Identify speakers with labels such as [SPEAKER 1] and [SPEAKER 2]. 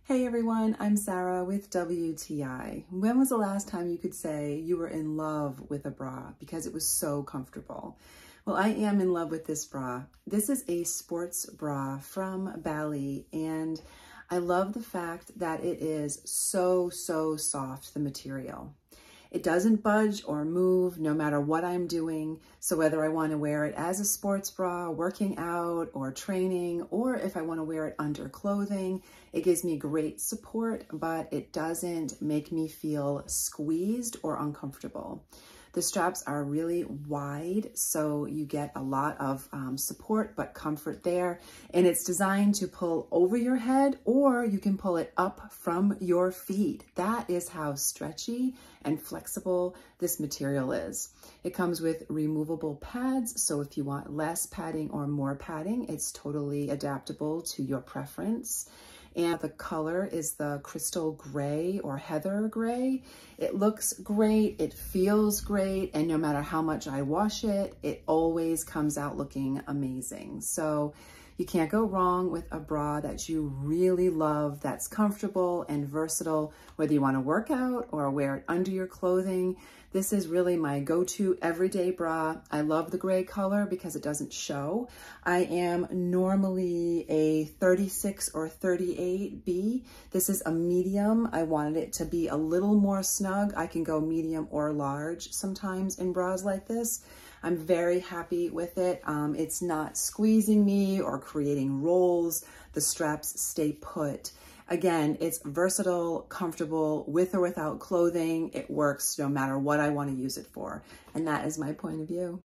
[SPEAKER 1] Hey everyone, I'm Sarah with WTI. When was the last time you could say you were in love with a bra because it was so comfortable? Well, I am in love with this bra. This is a sports bra from Bali, and I love the fact that it is so soft, the material. It doesn't budge or move no matter what I'm doing. So whether I want to wear it as a sports bra, working out or training, or if I want to wear it under clothing, it gives me great support, but it doesn't make me feel squeezed or uncomfortable. The straps are really wide, so you get a lot of support but comfort there. And it's designed to pull over your head, or you can pull it up from your feet. That is how stretchy and flexible this material is. It comes with removable pads, so if you want less padding or more padding, it's totally adaptable to your preference. And the color is the crystal gray or heather gray. It looks great, it feels great, and no matter how much I wash it, it always comes out looking amazing. So you can't go wrong with a bra that you really love, that's comfortable and versatile, whether you want to work out or wear it under your clothing. This is really my go-to everyday bra. I love the gray color because it doesn't show. I am normally a 36 or 38B. This is a medium. I wanted it to be a little more snug. I can go medium or large sometimes in bras like this. I'm very happy with it. It's not squeezing me or creating rolls. The straps stay put. Again, it's versatile, comfortable, with or without clothing. It works no matter what I want to use it for. And that is my point of view.